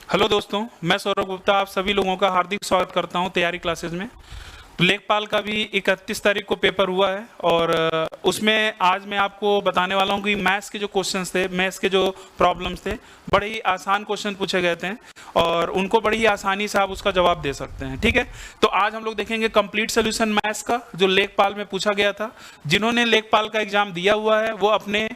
Hello दोस्तों, मैं सौरभ गुप्ता आप सभी लोगों का हार्दिक स्वागत करता हूं तैयारी क्लासेस में। तो लेखपाल का भी 31 तारीख को पेपर हुआ है और उसमें आज मैं आपको बताने वाला हूं कि मैथ्स के जो क्वेश्चंस थे, मैथ्स के जो प्रॉब्लम्स थे, बड़े ही आसान क्वेश्चन पूछे गए थे और उनको बड़ी ही आसानी से आप उसका जवाब दे सकते हैं। ठीक है, तो आज हम लोग देखेंगे कंप्लीट सोल्यूशन मैथ्स का जो लेखपाल में पूछा गया था। जिन्होंने लेखपाल का एग्जाम दिया हुआ है वो अपने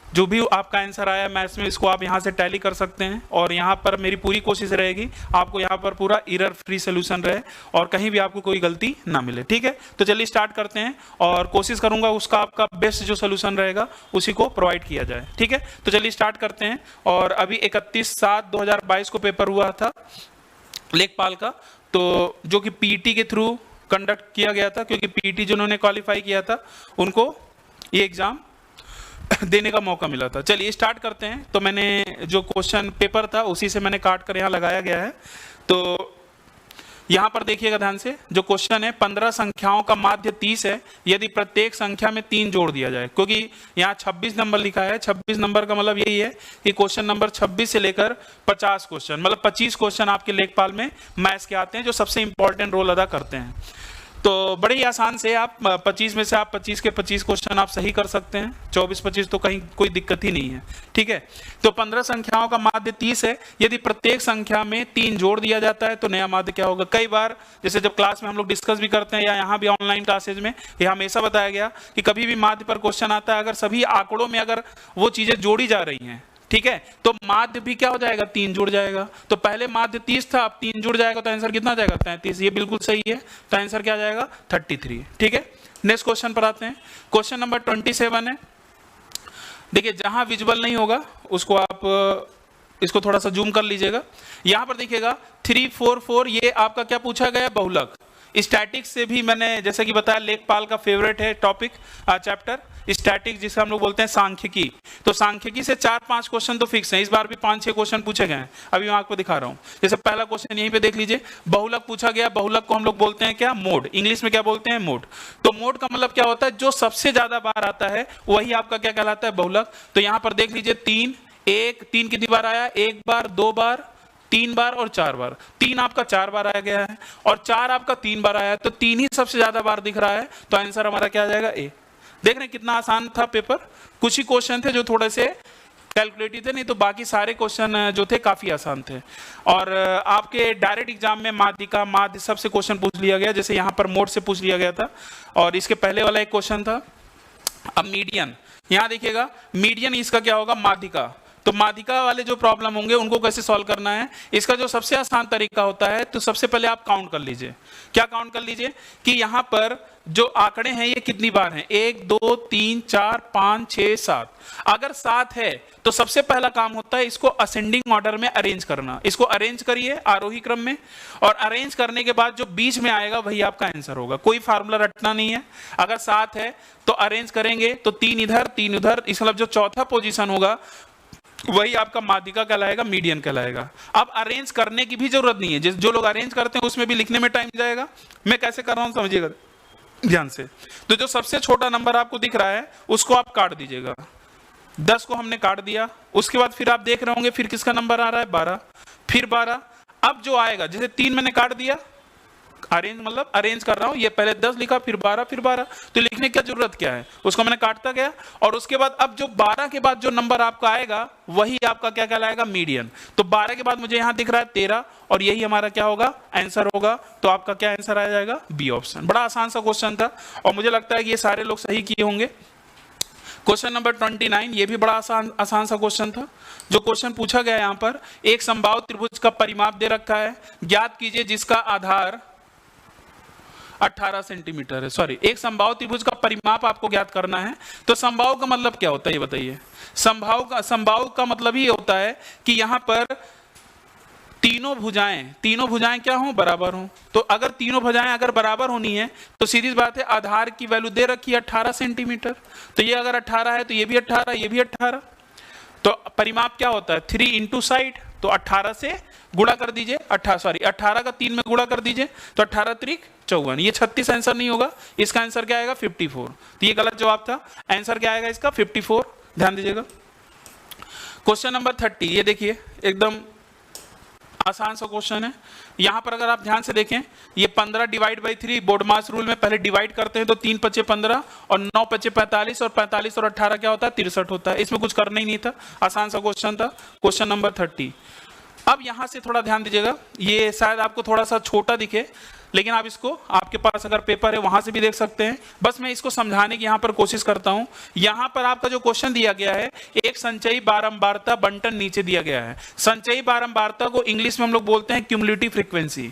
जो भी आपका आंसर आया मैथ्स में, इसको आप यहाँ से टैली कर सकते हैं और यहाँ पर मेरी पूरी कोशिश रहेगी आपको यहाँ पर पूरा एरर फ्री सोल्यूशन रहे और कहीं भी आपको कोई गलती ना मिले। ठीक है, तो चलिए स्टार्ट करते हैं और कोशिश करूंगा उसका आपका बेस्ट जो सोल्यूशन रहेगा उसी को प्रोवाइड किया जाए। ठीक है, तो चलिए स्टार्ट करते हैं। और अभी 31/7/2022 को पेपर हुआ था लेखपाल का, तो जो कि पीटी के थ्रू कंडक्ट किया गया था, क्योंकि पीटी जिन्होंने क्वालिफाई किया था उनको ये एग्जाम देने का मौका मिला था। चलिए स्टार्ट करते हैं। तो मैंने जो क्वेश्चन पेपर था उसी से मैंने काट कर यहाँ लगाया गया है। तो यहाँ पर देखिएगा ध्यान से, जो क्वेश्चन है 15 संख्याओं का माध्य 30 है यदि प्रत्येक संख्या में 3 जोड़ दिया जाए। क्योंकि यहाँ 26 नंबर लिखा है, 26 नंबर का मतलब यही है कि क्वेश्चन नंबर 26 से लेकर 50 क्वेश्चन, मतलब 25 क्वेश्चन आपके लेखपाल में मैथ्स के आते हैं जो सबसे इंपॉर्टेंट रोल अदा करते हैं। तो बड़े ही आसान से आप 25 में से आप 25 के 25 क्वेश्चन आप सही कर सकते हैं। 24-25 तो कहीं कोई दिक्कत ही नहीं है। ठीक है, तो 15 संख्याओं का माध्य 30 है यदि प्रत्येक संख्या में 3 जोड़ दिया जाता है तो नया माध्य क्या होगा। कई बार जैसे जब क्लास में हम लोग डिस्कस भी करते हैं या यहाँ भी ऑनलाइन क्लासेज में ये हमेशा बताया गया कि कभी भी माध्य पर क्वेश्चन आता है, अगर सभी आंकड़ों में अगर वो चीजें जोड़ी जा रही हैं, ठीक है, तो माध्य भी क्या हो जाएगा, 3 जुड़ जाएगा। तो पहले माध्य 30 था, अब 3 जुड़ जाएगा तो आंसर कितना जाएगा, 33। ये बिल्कुल सही है, तो आंसर क्या जाएगा, 33। ठीक है, नेक्स्ट क्वेश्चन पर आते हैं। क्वेश्चन नंबर 27 है। देखिए जहां विजुअल नहीं होगा उसको आप इसको थोड़ा सा जूम कर लीजिएगा। यहां पर देखिएगा 3, 4, 4, ये आपका क्या पूछा गया, बहुलक। स्टैटिक्स से भी मैंने जैसे कि बताया लेखपाल का फेवरेट है टॉपिक चैप्टर स्टैटिक, जिसे हम लोग बोलते हैं सांख्यिकी। तो सांख्यिकी से 4-5 क्वेश्चन तो फिक्स हैं, इस बार भी 5-6 क्वेश्चन पूछे गए हैं। अभी मैं आपको दिखा रहा हूं। जैसे पहला क्वेश्चन यहीं पे देख लीजिए, बहुलक पूछा गया। बहुलक को हम लोग बोलते हैं क्या, मोड। इंग्लिश में क्या बोलते हैं, मोड। तो मोड का मतलब क्या होता है, जो सबसे ज्यादा बार आता है वही आपका क्या कहलाता है, बहुलक। तो यहां पर देख लीजिए 3 कितनी बार आया, 1 बार, 2 बार, 3 बार और 4 बार। 3 आपका 4 बार आया गया है और 4 आपका 3 बार आया है, तो 3 ही सबसे ज्यादा बार दिख रहा है, तो आंसर हमारा क्या आ जाएगा, ए। देख रहे हैं कितना आसान था पेपर। कुछ ही क्वेश्चन थे जो थोड़े से कैलकुलेटिव थे, नहीं तो बाकी सारे क्वेश्चन जो थे काफी आसान थे। और आपके डायरेक्ट एग्जाम में माध्य सबसे क्वेश्चन पूछ लिया गया, जैसे यहाँ पर मोड से पूछ लिया गया था और इसके पहले वाला एक क्वेश्चन था। अब मीडियन, यहाँ देखिएगा मीडियन इसका क्या होगा, माध्यिका। तो माध्यिका वाले जो प्रॉब्लम होंगे उनको कैसे सॉल्व करना है, इसका जो सबसे आसान तरीका होता है, तो सबसे पहले आप काउंट कर लीजिए। क्या काउंट कर लीजिए कि यहां पर जो आंकड़े हैं ये कितनी बार हैं, 1, 2, 3, 4, 5, 6, 7। अगर 7 है तो सबसे पहला काम होता है इसको असेंडिंग ऑर्डर में अरेंज करना। इसको अरेंज करिए आरोही क्रम में, और अरेंज करने के बाद जो बीच में आएगा वही आपका आंसर होगा। कोई फार्मूला रटना नहीं है। अगर 7 है तो अरेंज करेंगे तो 3 इधर 3 उधर, इस मतलब जो चौथा पोजीशन होगा वही आपका माध्यिका कहलाएगा, मीडियन कहलाएगा। अब अरेंज करने की भी जरूरत नहीं है, जो लोग अरेंज करते हैं उसमें भी लिखने में टाइम जाएगा। मैं कैसे कर रहा हूं समझिएगा ध्यान से। तो जो सबसे छोटा नंबर आपको दिख रहा है उसको आप काट दीजिएगा। 10 को हमने काट दिया, उसके बाद फिर आप देख रहे होंगे फिर किसका नंबर आ रहा है, 12, फिर 12। अब जो आएगा, जैसे 3 मैंने काट दिया, अरेंज मतलब अरेंज कर रहा हूं, ये पहले 10 लिखा फिर 12 फिर 12, तो लिखने की जरूरत क्या है, उसको मैंने काटता गया। और उसके बाद अब जो 12 के बाद जो नंबर आपका आएगा वही आपका क्या कहलाएगा, मीडियन। तो 12 के बाद मुझे यहां दिख रहा है 13 और यही हमारा क्या होगा, आंसर होगा। तो आपका क्या आंसर आ जाएगा, बी ऑप्शन। बड़ा आसान सा क्वेश्चन था और मुझे लगता है कि ये सारे लोग सही किए होंगे। क्वेश्चन नंबर 29, ये भी बड़ा आसान सा क्वेश्चन था। जो क्वेश्चन पूछा गया यहाँ पर, एक समबाहु त्रिभुज का परिमाप दे रखा है, ज्ञात कीजिए जिसका आधार 18 सेंटीमीटर है। सॉरी, एक समबाहु त्रिभुज का परिमाप आपको ज्ञात करना है। तो समबाहु का मतलब क्या होता है ये बताइए। समबाहु का मतलब ही होता है कि यहां पर तीनों भुजाएं क्या हो, बराबर हो। तो अगर तीनों भुजाएं अगर बराबर होनी है तो सीधी बात है, आधार की वैल्यू दे रखी है 18 सेंटीमीटर। तो ये अगर 18 है तो ये भी 18, ये भी 18। तो परिमाप क्या होता है, 3 इंटू साइड, तो 18 से गुणा कर दीजिए, 18 का 3 में गुणा कर दीजिए, तो 18 त्रिक 54। ये 36 आंसर नहीं होगा, इसका आंसर क्या आएगा, 54। तो ये गलत जवाब था। आंसर क्या आएगा इसका, 54। ध्यान दीजिएगा। क्वेश्चन नंबर 30, ये देखिए एकदम आसान सा क्वेश्चन है। यहां पर अगर आप ध्यान से देखें, ये 15 divide by 3 board mass rule में पहले डिवाइड करते हैं तो 3 पचे 15 और 9 पचे 45 और 45 और 18 क्या होता है 63 होता है। इसमें कुछ करना ही नहीं था, आसान सा क्वेश्चन था, क्वेश्चन नंबर 30। अब यहां से थोड़ा ध्यान दीजिएगा, ये शायद आपको थोड़ा सा छोटा दिखे, लेकिन आप इसको, आपके पास अगर पेपर है वहां से भी देख सकते हैं। बस मैं इसको समझाने की यहां पर कोशिश करता हूं। यहां पर आपका जो क्वेश्चन दिया गया है, एक संचयी बारंबारता बंटन नीचे दिया गया है। संचयी बारंबारता को इंग्लिश में हम लोग बोलते हैं क्यूमुलेटिव फ्रीक्वेंसी।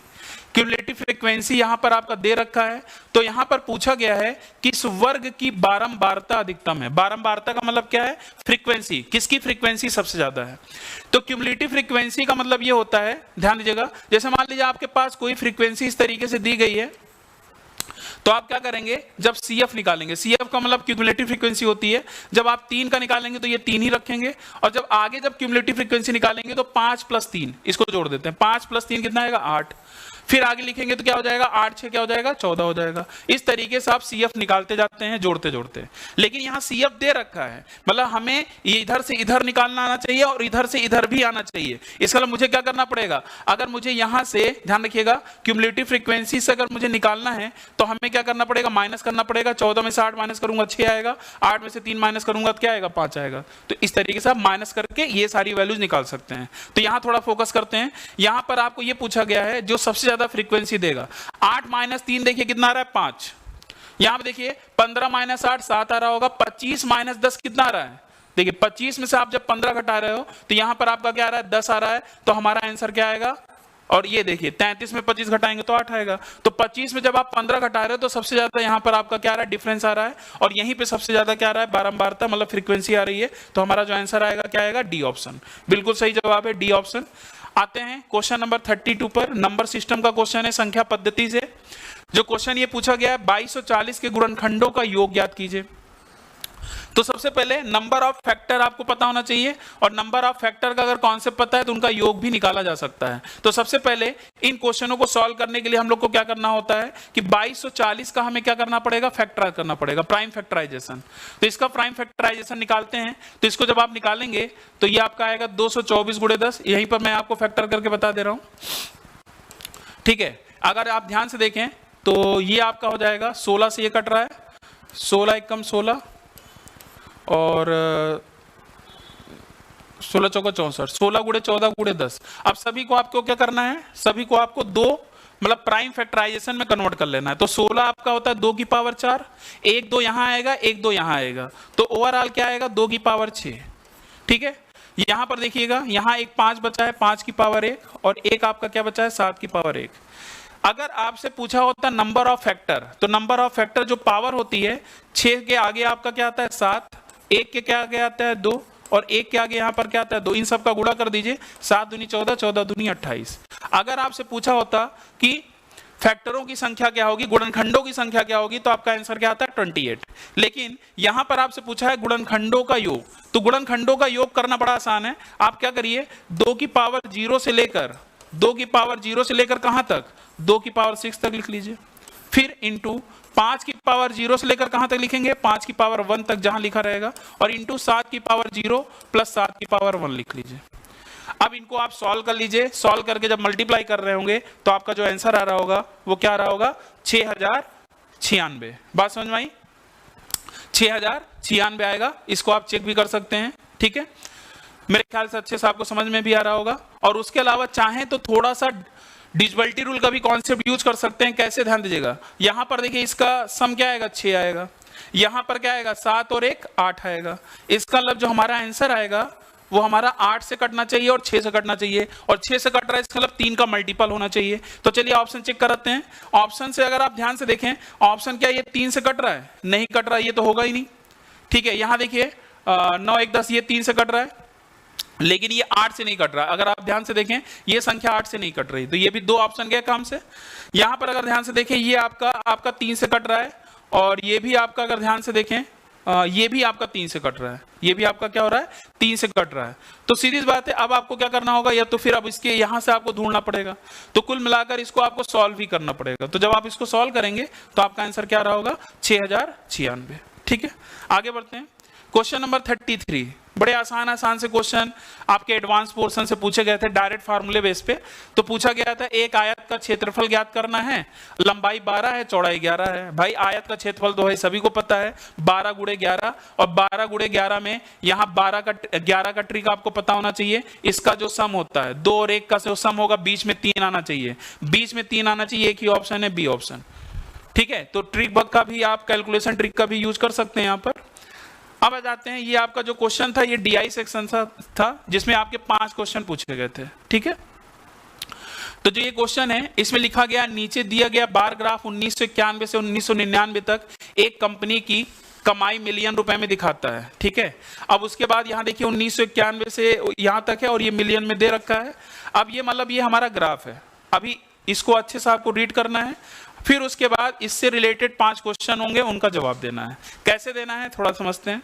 क्यूमुलेटिव फ्रीक्वेंसी यहां पर आपका दे रखा है, तो यहां पर पूछा गया है किस वर्ग की बारंबारता अधिकतम है। बारंबारता का मतलब क्या है, फ्रीक्वेंसी, किसकी फ्रीक्वेंसी सबसे ज्यादा है। तो क्यूमुलेटिव फ्रीक्वेंसी का मतलब ये होता है, ध्यान दीजिएगा, जैसे मान लीजिए आपके पास कोई फ्रीक्वेंसी इस तरीके से दी गई है, तो आप क्या करेंगे, जब CF निकालेंगे, CF का मतलब क्यूमुलेटिव फ्रीक्वेंसी होती है, जब आप 3 का निकालेंगे तो ये 3 ही रखेंगे, और जब आगे जब क्यूमुलेटिव फ्रीक्वेंसी निकालेंगे तो 5 + 3 इसको जोड़ देते हैं, 5 + 3 कितना आएगा 8, फिर आगे लिखेंगे तो क्या हो जाएगा 8 6 क्या हो जाएगा 14 हो जाएगा। इस तरीके से आप CF निकालते जाते हैं जोड़ते जोड़ते। लेकिन यहाँ CF दे रखा है, मतलब हमें ये इधर से इधर निकालना आना चाहिए और इधर से इधर भी आना चाहिए। इसका मतलब मुझे क्या करना पड़ेगा, अगर मुझे यहाँ से, ध्यान रखिएगा, क्यूमुलेटिव फ्रीक्वेंसी से अगर मुझे निकालना है तो हमें क्या करना पड़ेगा, माइनस करना पड़ेगा। 14 में से 8 माइनस करूंगा 6 आएगा, 8 में से 3 माइनस करूंगा तो क्या आएगा 5 आएगा। तो इस तरीके से आप माइनस करके ये सारी वैल्यूज निकाल सकते हैं। तो यहाँ थोड़ा फोकस करते हैं। यहाँ पर आपको ये पूछा गया है जो सबसे ज्यादा फ्रीक्वेंसी देगा। 8 - 3 देखिए कितना आ रहा है 5। यहां पे देखिए 15 - 8 7 आ रहा होगा। 25 - 10 कितना आ रहा है, देखिए 25 में से आप जब 15 घटा रहे हो तो यहां पर आपका क्या आ रहा है 10 आ रहा है। तो हमारा आंसर क्या आएगा, और ये देखिए 33 में 25 घटाएंगे तो 8 आएगा। तो 25 में जब आप 15 घटा रहे हो तो सबसे ज्यादा यहां पर आपका क्या आ रहा है, डिफरेंस आ रहा है, और यहीं पे सबसे ज्यादा क्या आ रहा है, बारंबारता मतलब फ्रीक्वेंसी आ रही है। तो हमारा जो आंसर आएगा क्या आएगा, डी ऑप्शन। बिल्कुल सही जवाब है, डी ऑप्शन। आते हैं क्वेश्चन नंबर 32 पर। नंबर सिस्टम का क्वेश्चन है, संख्या पद्धति से। जो क्वेश्चन ये पूछा गया है 2240 के गुणनखंडों का योग ज्ञात कीजिए। तो सबसे पहले नंबर ऑफ फैक्टर आपको पता होना चाहिए, और नंबर ऑफ फैक्टर का अगर कॉन्सेप्ट पता है तो उनका योग भी निकाला जा सकता है। तो सबसे पहले इन क्वेश्चनों को सॉल्व करने के लिए हम लोग को क्या करना होता है कि 2240 का हमें क्या करना पड़ेगा, फैक्टर करना पड़ेगा, प्राइम फैक्टराइजेशन। तो इसका प्राइम फैक्टराइजेशन निकालते हैं। तो इसको जब आप निकालेंगे तो ये आपका आएगा 224 × 10। यहीं पर मैं आपको फैक्टर करके बता दे रहा हूं, ठीक है। अगर आप ध्यान से देखें तो ये आपका हो जाएगा 16 से ये कट रहा है, 16 × 16 और 16 चौका 64, 16 × 14 × 10। अब सभी को आपको क्या करना है, सभी को आपको दो मतलब प्राइम फैक्टराइजेशन में कन्वर्ट कर लेना है। तो 16 आपका होता है 2 की पावर 4, 1 2 यहां आएगा, 1 2 यहां आएगा, तो ओवरऑल क्या आएगा 2 की पावर 6, ठीक है। यहां पर देखिएगा, यहां एक 5 बचा है, 5 की पावर 1, और एक आपका क्या बचा है 7 की पावर 1। अगर आपसे पूछा होता नंबर ऑफ फैक्टर, तो नंबर ऑफ फैक्टर जो पावर होती है, 6 के आगे आपका क्या आता है 7, 1 के क्या आगे आता है 2, और 1 के आगे यहां पर क्या आता है 2। इन सब का गुणा कर दीजिए, 7 दूनी 14, 14 दूनी 28। अगर आपसे पूछा होता कि फैक्टरों की संख्या क्या होगी, गुणनखंडों की संख्या क्या होगी, तो आपका आंसर क्या आता है 28। लेकिन यहां पर आपसे पूछा है गुणनखंडों का योग, तो गुणनखंडों का योग करना बड़ा आसान है। आप क्या करिए, 2 की पावर 0 से लेकर, 2 की पावर 0 से लेकर कहां तक, 2 की पावर 6 तक लिख लीजिए। फिर इंटू 5 की पावर 0 से लेकर कहां तक लिखेंगे, 5 की पावर 1 तक जहां लिखा रहेगा, और इंटू 7 की पावर 0 प्लस 7 की पावर 1 लिख लीजिए। अब इनको आप सॉल्व कर लीजिए। सॉल्व करके जब मल्टीप्लाई कर रहे होंगे तो आपका जो आंसर आ रहा होगा वो क्या आ रहा होगा, 6096। बात समझ में आई, 6096 आएगा। इसको आप चेक भी कर सकते हैं, ठीक है। मेरे ख्याल से अच्छे से आपको समझ में भी आ रहा होगा। और उसके अलावा चाहें तो थोड़ा सा डिविजिबिलिटी रूल का भी कॉन्सेप्ट यूज कर सकते हैं। कैसे, ध्यान दीजिएगा, यहां पर देखिए इसका सम क्या आएगा 6 आएगा, यहां पर क्या आएगा 7 और 1 8 आएगा। इसका मतलब जो हमारा आंसर आएगा वो हमारा 8 से कटना चाहिए और 6 से कटना चाहिए, और 6 से कट रहा है इसका मतलब 3 का मल्टीपल होना चाहिए। तो चलिए ऑप्शन चेक करते हैं। ऑप्शन से अगर आप ध्यान से देखें, ऑप्शन क्या ये 3 से कट रहा है, नहीं कट रहा है, ये तो होगा ही नहीं, ठीक है। यहां देखिए 9 1 10 ये 3 से कट रहा है, लेकिन ये 8 से नहीं कट रहा। अगर आप ध्यान से देखें ये संख्या 8 से नहीं कट रही, तो ये भी 2 ऑप्शन गए काम से। यहां पर अगर ध्यान से देखें ये आपका 3 से कट रहा है, और ये भी आपका अगर ध्यान से देखें ये भी आपका 3 से कट रहा है, ये भी आपका क्या हो रहा है 3 से कट रहा है। तो सीधी बात है, अब आपको क्या करना होगा, या तो फिर अब इसके यहां से आपको ढूंढना पड़ेगा। तो कुल मिलाकर इसको आपको सॉल्व भी करना पड़ेगा। तो जब आप इसको सॉल्व करेंगे तो आपका आंसर क्या रहा होगा 6096, ठीक है। आगे बढ़ते हैं, क्वेश्चन नंबर 33। बड़े आसान आसान से क्वेश्चन आपके एडवांस पोर्शन से पूछे गए थे डायरेक्ट फार्मूले बेस पे। तो पूछा गया था एक आयत का क्षेत्रफल ज्ञात करना है, लंबाई 12 है, चौड़ाई 11 है। भाई आयत का क्षेत्रफल तो है सभी को पता है 12 गुणे 11, और 12 गुणे 11 में यहाँ 11 का ट्रिक आपको पता होना चाहिए। इसका जो सम होता है 2 और 1 का जो सम होगा बीच में 3 आना चाहिए, बीच में 3 आना चाहिए, एक ही ऑप्शन है बी ऑप्शन। ठीक है, तो ट्रिक बग का भी आप कैलकुलेशन ट्रिक का भी यूज कर सकते हैं यहाँ पर। अब आ जाते हैं, ये आपका जो क्वेश्चन था ये डीआई सेक्शन था जिसमें आपके 5 क्वेश्चन पूछे गए थे। ठीक है, तो जो ये क्वेश्चन है इसमें लिखा गया नीचे दिया गया बार ग्राफ 1991 से 1999 तक एक कंपनी की कमाई मिलियन रुपए में दिखाता है। ठीक है, अब उसके बाद यहाँ देखिए 1991 से यहाँ तक है और ये मिलियन में दे रखा है। अब ये मतलब ये हमारा ग्राफ है, अभी इसको अच्छे से आपको रीड करना है, फिर उसके बाद इससे रिलेटेड 5 क्वेश्चन होंगे, उनका जवाब देना है। कैसे देना है थोड़ा समझते हैं।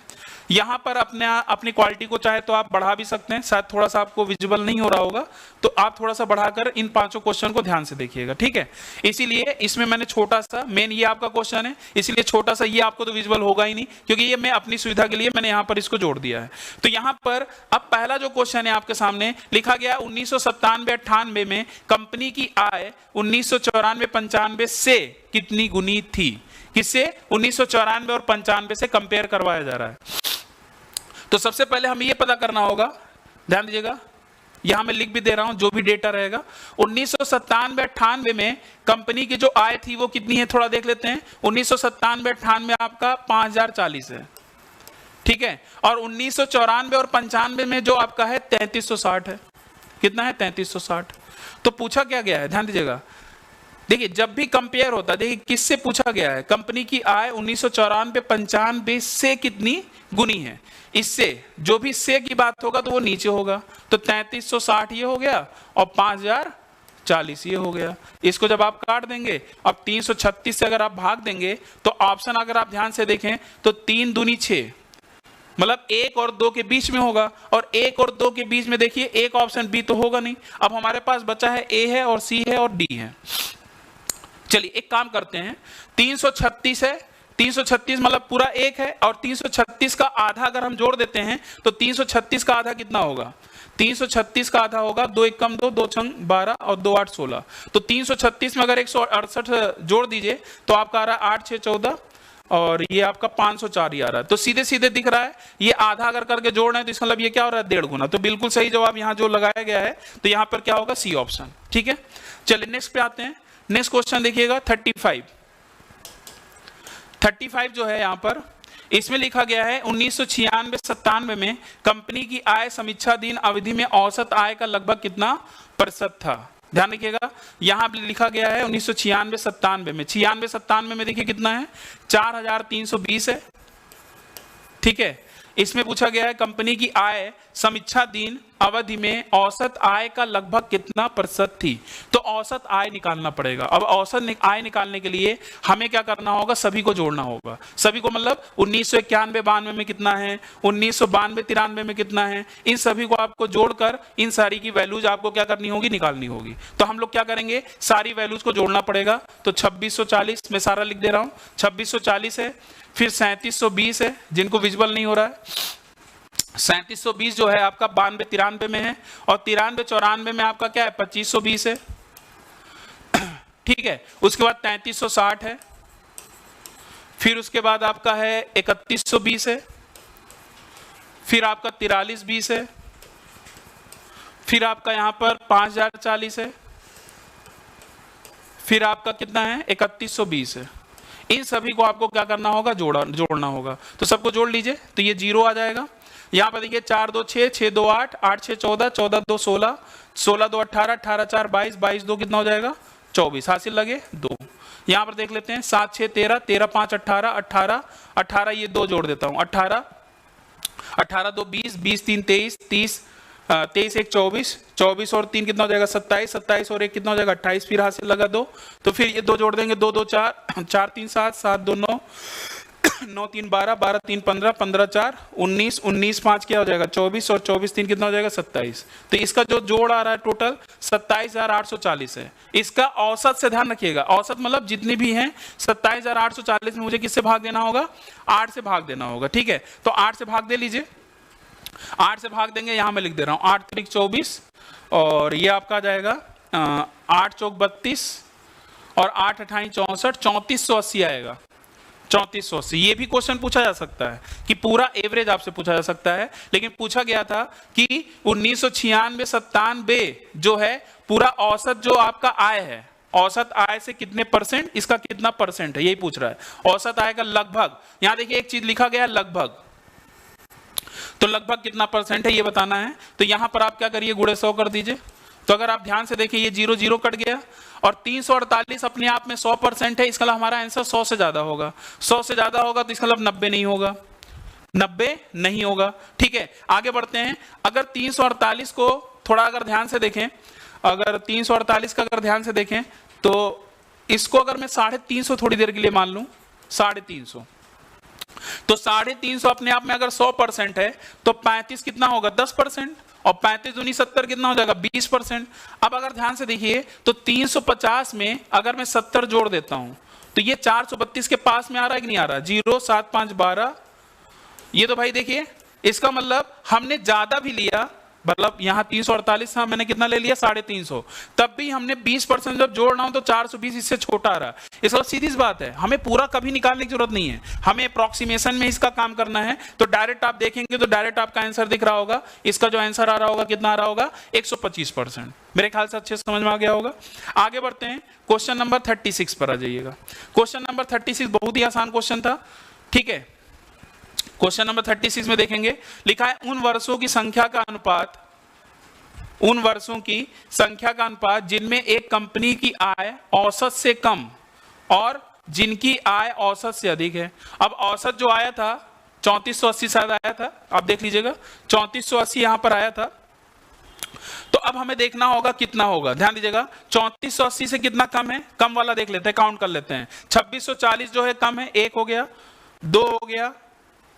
यहाँ पर अपनी क्वालिटी को चाहे तो आप बढ़ा भी सकते हैं, शायद थोड़ा सा आपको विजिबल नहीं हो रहा होगा तो आप थोड़ा सा बढ़ाकर इन 5 क्वेश्चन को ध्यान से देखिएगा। ठीक है, इसीलिए इसमें मैंने छोटा सा, मेन ये आपका क्वेश्चन है इसलिए छोटा सा, ये आपको तो विजिबल होगा ही नहीं क्योंकि ये मैं अपनी सुविधा के लिए मैंने यहाँ पर इसको जोड़ दिया है। तो यहाँ पर अब पहला जो क्वेश्चन है आपके सामने लिखा गया 1997-98 में कंपनी की आय 1994-95 से कितनी गुनी थी। किससे? 1994 और 95 से कंपेयर करवाया जा रहा है। तो सबसे पहले हमें यह पता करना होगा, ध्यान दीजिएगा यहां मैं लिख भी दे रहा हूं जो भी डेटा रहेगा। 1997-98 में कंपनी की जो आय थी वो कितनी है थोड़ा देख लेते हैं। 1997-98 में आपका 5040 है। ठीक है, और 1994 और 95 में जो आपका है 3360 है। कितना है? 3360। तो पूछा क्या गया है, ध्यान दीजिएगा। देखिए जब भी कंपेयर होता है, देखिए किससे पूछा गया है, कंपनी की आय 1994-95 से कितनी गुनी है। इससे जो भी से की बात होगा तो वो नीचे होगा, तो 3360 ये हो गया और 5040 ये हो गया। इसको जब आप काट देंगे, अब 336 से अगर आप भाग देंगे तो ऑप्शन अगर आप ध्यान से देखें तो 3 दूनी 6, मतलब 1 और 2 के बीच में होगा, और 1 और 2 के बीच में देखिए एक ऑप्शन बी तो होगा नहीं। अब हमारे पास बचा है ए है और सी है और डी है। चलिए एक काम करते हैं, 336 है, 336 मतलब पूरा 1 है, और 336 का आधा अगर हम जोड़ देते हैं तो 336 का आधा कितना होगा? 336 का आधा होगा 2 1 कम 2, 2 6 12 और 2 8 16। तो 336 में अगर 168 जोड़ दीजिए तो आपका आ रहा है 8 6 14 और ये आपका 504 ही आ रहा है। तो सीधे सीधे दिख रहा है ये आधा अगर करके जोड़ रहे हैं तो इसका मतलब ये क्या हो रहा है? 1.5 गुना। तो बिल्कुल सही जवाब यहाँ जो लगाया गया है, तो यहाँ पर क्या होगा? C option. ठीक है, चलिए नेक्स्ट पे आते हैं। नेक्स्ट क्वेश्चन देखिएगा 35 जो है यहाँ पर, इसमें लिखा गया है 1996-97 में कंपनी की आय समीक्षाधीन अवधि में औसत आय का लगभग कितना प्रतिशत था। ध्यान रखिएगा यहां लिखा गया है 1996-97 में, 96-97 में देखिए कितना है? 4320 है। ठीक है, इसमें पूछा गया है कंपनी की आय समीक्षाधीन अवधि में औसत आय का लगभग कितना प्रतिशत थी। तो औसत आय निकालना पड़ेगा। अब औसत आय निकालने के लिए हमें क्या करना होगा? सभी को जोड़ना होगा। सभी को मतलब 1991-92 में कितना है, 1992-93 में कितना है, इन सभी को आपको जोड़कर इन सारी की वैल्यूज आपको क्या करनी होगी? निकालनी होगी। तो हम लोग क्या करेंगे? सारी वैल्यूज को जोड़ना पड़ेगा। तो 2640 मैं सारा लिख दे रहा हूं, 2640 है, फिर 3720 है, जिनको विजुअल नहीं हो रहा है। 3720 जो है आपका 92-93 में है, और 93-94 में आपका क्या है? 2520 है। ठीक है, उसके बाद 3360 है, फिर उसके बाद आपका है 3120 है, फिर आपका 4320 है, फिर आपका यहां पर 5040 है, फिर आपका कितना है? 3120 है। इन सभी को आपको क्या करना होगा? जोड़ना होगा। तो सबको जोड़ लीजिए तो ये 0 आ जाएगा। यहां पर देखिए 4 2 6, 6 2 8, 8 6 14, 14 2 16, 16 2 18, 18 4 22, 22 2 कितना हो जाएगा? 24। हासिल लगे 2। यहां पर देख लेते हैं 7 6 13, 13 5 18, 18 18 ये 2 जोड़ देता हूं, 18 18 2 20, 20 3 23, 30 23 1 24, 24 और 3 कितना हो जाएगा? 27, 27 और 1 कितना हो जाएगा? 28। फिर हासिल लगा 2, तो फिर ये 2 जोड़ देंगे, 2 2 4, 4 3 7, 7 2 9, 9 3 12, 12 3 15, 15 4 19, 19 5 क्या हो जाएगा? 24 और 24 3 कितना हो जाएगा? 27। तो इसका जो जोड़ आ रहा है टोटल 27,840 है। इसका औसत से ध्यान रखिएगा, औसत मतलब जितनी भी हैं 27,840 में मुझे किससे भाग देना होगा? 8 से भाग देना होगा। ठीक है, तो 8 से भाग दे लीजिए। 8 से भाग देंगे, यहां मैं लिख दे रहा हूं 8 त्रिक 24 और ये आपका आ जाएगा 8 चौक 32 और 8 अठाई 64, 3480 आएगा। 3480। ये भी क्वेश्चन पूछा जा सकता है कि पूरा एवरेज आपसे पूछा जा सकता है, लेकिन पूछा गया था कि 1996-97 जो है पूरा औसत जो आपका आय है, औसत आय से कितने परसेंट, इसका कितना परसेंट है, यही पूछ रहा है। औसत आय का लगभग, यहां देखिए एक चीज लिखा गया लगभग, तो लगभग कितना परसेंट है ये बताना है। तो यहां पर आप क्या करिए, गुणे 100 कर दीजिए। तो अगर आप ध्यान से देखें ये 0 0 कट गया और 348 अपने आप में 100% है, इसका मतलब हमारा आंसर 100 से ज्यादा होगा। 100 से ज्यादा होगा तो इसका मतलब 90 नहीं होगा, 90 नहीं होगा। ठीक है, आगे बढ़ते हैं। अगर 348 को थोड़ा अगर ध्यान से देखें, अगर 348 का अगर ध्यान से देखें तो इसको अगर मैं 350 थोड़ी देर के लिए मान लूं, 350, तो 350 अपने आप में अगर 100% है तो 35 कितना होगा, 10%, और 35 दूनी 70 कितना हो जाएगा, 20%। अब अगर ध्यान से देखिए तो 350 में अगर मैं 70 जोड़ देता हूं तो ये 432 के पास में आ रहा है कि नहीं आ रहा, 0 7 5 12, ये तो भाई देखिए इसका मतलब हमने ज्यादा भी लिया, मतलब यहां 348 था, मैंने कितना ले लिया 350, तब भी हमने 20% जब जोड़ना हो तो 420 इससे छोटा आ रहा। इसका सीधी सी बात है, हमें पूरा कभी निकालने की जरूरत नहीं है, हमें अप्रोक्सीमेशन में इसका काम करना है। तो डायरेक्ट आप देखेंगे तो डायरेक्ट आपका आंसर दिख रहा होगा, इसका जो आंसर आ रहा होगा कितना आ रहा होगा, 125%। मेरे ख्याल से अच्छे से समझ में आ गया होगा। आगे बढ़ते हैं, क्वेश्चन नंबर 36 पर आ जाइएगा। क्वेश्चन नंबर 36 बहुत ही आसान क्वेश्चन था। ठीक है, क्वेश्चन नंबर 36 में देखेंगे, लिखा है उन वर्षों की संख्या का अनुपात, उन वर्षों की संख्या का अनुपात जिनमें एक कंपनी की आय औसत से कम और जिनकी आय औसत से अधिक है। अब औसत जो आया था 3480 शायद आया था, आप देख लीजिएगा 3480 यहां पर आया था। तो अब हमें देखना होगा कितना होगा, ध्यान दीजिएगा 3480 से कितना कम है, कम वाला देख लेते हैं, काउंट कर लेते हैं। 2640 जो है कम है, 1 हो गया, 2 हो गया,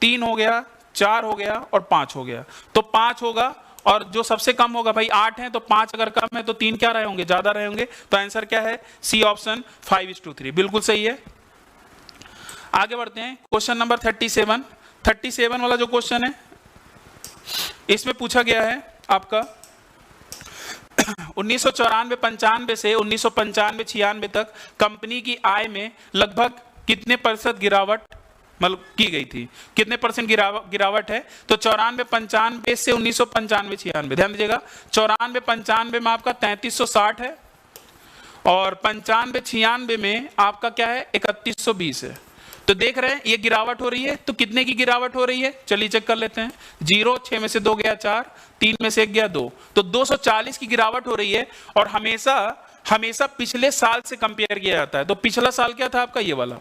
3 हो गया, 4 हो गया और 5 हो गया। तो 5 होगा, और जो सबसे कम होगा भाई 8 है, तो 5 अगर कम है तो 3 क्या रहे होंगे, ज्यादा रहे होंगे। तो आंसर क्या है, सी ऑप्शन 5:3, बिल्कुल सही है। आगे बढ़ते हैं, क्वेश्चन नंबर 37 वाला जो क्वेश्चन है इसमें पूछा गया है आपका 1994-95 से 1995-96 तक कंपनी की आय में लगभग कितने प्रतिशत गिरावट मतलब की गई थी, कितने परसेंट गिरावट है। तो 94-95 से 1995-96, ध्यान दीजिएगा 94-95 में आपका 3360 है और 95-96 में आपका क्या है 3120 है। तो देख रहे हैं ये गिरावट हो रही है, तो कितने की गिरावट हो रही है, चलिए चेक कर लेते हैं। 0, 6 में से 2 गया 4, 3 में से 1 गया 2, तो 240 की गिरावट हो रही है। और हमेशा पिछले साल से कंपेयर किया जाता है। तो पिछला साल क्या था आपका, ये वाला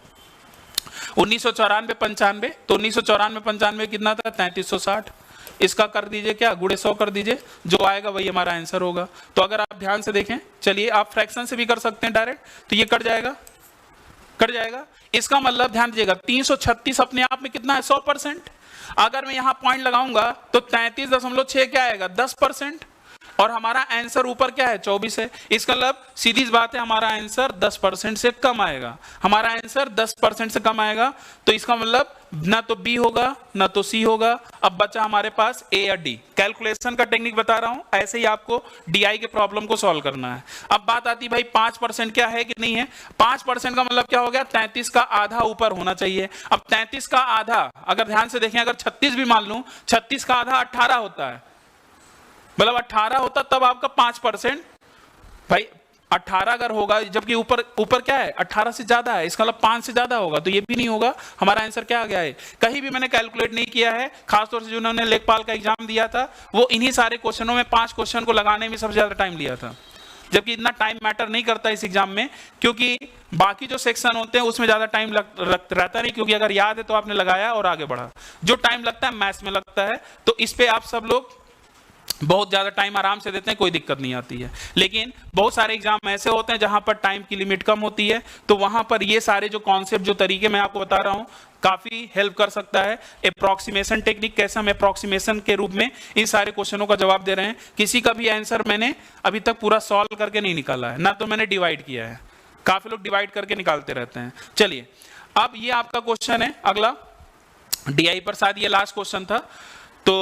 1994-95, तो 1994-95 कितना था 3360, इसका कर दीजिए क्या, गुणे 100 कर दीजिए, जो आएगा वही हमारा आंसर होगा। तो अगर आप ध्यान से देखें, चलिए आप फ्रैक्शन से भी कर सकते हैं डायरेक्ट, तो ये कट जाएगा। इसका मतलब ध्यान दीजिएगा 336 अपने आप में कितना है 100%। अगर मैं यहां पॉइंट लगाऊंगा तो 33.6 क्या आएगा 10%, और हमारा आंसर ऊपर क्या है 24 है। इसका मतलब सीधी बात है, हमारा आंसर 10% से कम आएगा, हमारा आंसर 10% से कम आएगा। तो इसका मतलब ना तो बी होगा ना तो सी होगा। अब बचा हमारे पास ए या डी। कैलकुलेशन का टेक्निक बता रहा हूं, ऐसे ही आपको डीआई के प्रॉब्लम को सॉल्व करना है। अब बात आती भाई 5% क्या है कि नहीं है। 5% का मतलब क्या हो गया, 33 का आधा ऊपर होना चाहिए। अब 33 का आधा अगर ध्यान से देखें, अगर 36 भी मान लूं, 36 का आधा 18 होता है, मतलब 18 होता तब आपका 5%, भाई 18 अगर होगा, जबकि ऊपर क्या है 18 से ज्यादा है, इसका मतलब 5 से ज्यादा होगा, तो ये भी नहीं होगा। हमारा आंसर क्या आ गया है, कहीं भी मैंने कैलकुलेट नहीं किया है। खासतौर से जिन्होंने लेखपाल का एग्जाम दिया था वो इन्हीं सारे क्वेश्चनों में 5 क्वेश्चन को लगाने में सबसे ज्यादा टाइम लिया था, जबकि इतना टाइम मैटर नहीं करता इस एग्जाम में, क्योंकि बाकी जो सेक्शन होते हैं उसमें ज्यादा टाइम रहता नहीं, क्योंकि अगर याद है तो आपने लगाया और आगे बढ़ा। जो टाइम लगता है मैथ्स में लगता है, तो इस पे आप सब लोग बहुत ज्यादा टाइम आराम से देते हैं, कोई दिक्कत नहीं आती है। लेकिन बहुत सारे एग्जाम ऐसे होते हैं जहां पर टाइम की लिमिट कम होती है, तो वहां पर ये सारे जो कॉन्सेप्ट, जो तरीके मैं आपको बता रहा हूं, काफी हेल्प कर सकता है। अप्रोक्सीमेशन टेक्निक, कैसे हम अप्रोक्सीमेशन के रूप में इन सारे क्वेश्चनों का जवाब दे रहे हैं। किसी का भी आंसर मैंने अभी तक पूरा सॉल्व करके नहीं निकाला है, ना तो मैंने डिवाइड किया है। काफी लोग डिवाइड करके निकालते रहते हैं। चलिए अब ये आपका क्वेश्चन है अगला डीआई पर, शायद ये लास्ट क्वेश्चन था। तो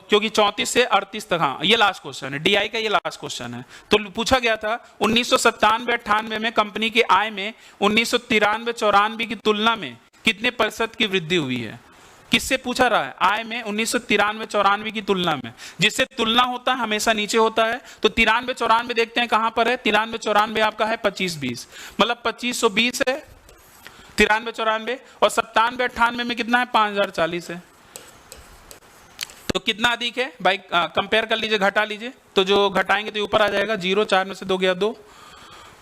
क्योंकि 34 से 38 तक, हाँ ये लास्ट क्वेश्चन है, डीआई का ये लास्ट क्वेश्चन है। तो पूछा गया था 1997-98 में कंपनी के आय में 1993-94 की तुलना में कितने प्रतिशत की वृद्धि हुई है। किससे पूछा रहा है? आय में 1993-94 की तुलना में। जिससे तुलना होता है हमेशा नीचे होता है। तो 93-94 देखते हैं कहां पर है। 93-94 आपका है 25-20, मतलब 2520 है 93-94, और 97-98 में कितना है 5040 है। तो कितना अधिक है भाई, कंपेयर कर लीजिए, घटा लीजिए। तो जो घटाएंगे तो ऊपर आ जाएगा 0, 4 में से 2 गया 2,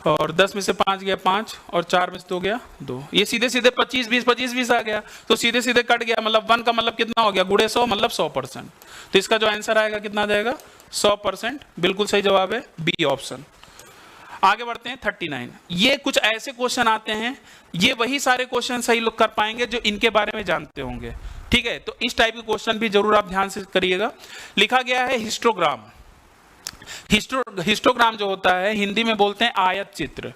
और 10 में से 5 गया 5, और 4 में से 2 गया 2। ये सीधे सीधे 25-20 आ गया, तो सीधे सीधे कट गया, मतलब 1 का मतलब कितना हो गया, गुणे 100 मतलब 100%। तो इसका जो आंसर आएगा कितना आ जाएगा 100%। बिल्कुल सही जवाब है बी ऑप्शन। आगे बढ़ते हैं 39। ये कुछ ऐसे क्वेश्चन आते हैं, ये वही सारे क्वेश्चन सही लोग कर पाएंगे जो इनके बारे में जानते होंगे, ठीक है। तो इस टाइप के क्वेश्चन भी जरूर आप ध्यान से करिएगा। लिखा गया है हिस्टोग्राम। हिस्टोग्राम जो होता है हिंदी में बोलते हैं आयत चित्र।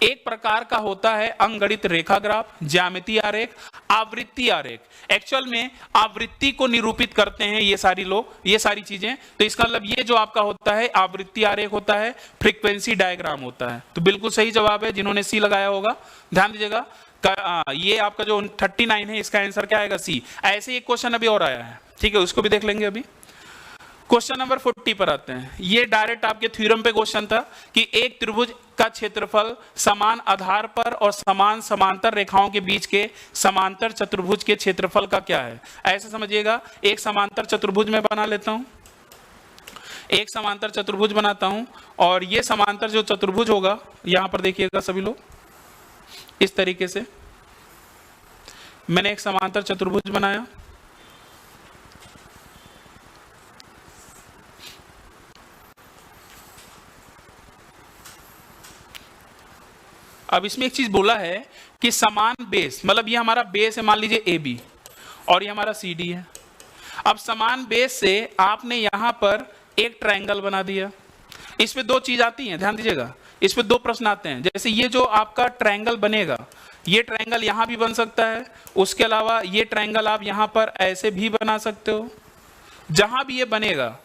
एक प्रकार का होता है अंगणित रेखा ग्राफ, ज्यामिति आरेख, आवृत्ति आरेख। एक्चुअल में आवृत्ति को निरूपित करते हैं ये सारी लोग, ये सारी चीजें। तो इसका मतलब ये जो आपका होता है आवृत्ति आरेख होता है, फ्रीक्वेंसी डायग्राम होता है। तो बिल्कुल सही जवाब है, जिन्होंने सी लगाया होगा ध्यान दीजिएगा। ये आपका जो 39 है इसका आंसर क्या आएगा सी। ऐसे एक क्वेश्चन अभी और आया है, ठीक है, उसको भी देख लेंगे अभी। क्वेश्चन नंबर 40 पर आते हैं। ये डायरेक्ट आपके थ्योरम पे क्वेश्चन था कि एक त्रिभुज का क्षेत्रफल समान आधार पर और समान समांतर रेखाओं के बीच के समांतर चतुर्भुज के क्षेत्रफल का क्या है। ऐसे समझिएगा, एक समांतर चतुर्भुज में बना लेता हूं, एक समांतर चतुर्भुज बनाता हूं, और ये समांतर जो चतुर्भुज होगा यहां पर देखिएगा सभी लोग, इस तरीके से मैंने एक समांतर चतुर्भुज बनाया। अब इसमें एक चीज बोला है कि समान बेस, मतलब ये हमारा बेस है, मान लीजिए ए बी, और ये हमारा सी डी है। अब समान बेस से आपने यहां पर एक ट्रायंगल बना दिया। इसमें दो चीज आती हैं, ध्यान दीजिएगा, इसमें दो प्रश्न आते हैं। जैसे ये जो आपका ट्रायंगल बनेगा, ये ट्रायंगल यहां भी बन सकता है, उसके अलावा ये ट्रायंगल आप यहां पर ऐसे भी बना सकते हो। जहां भी ये बनेगा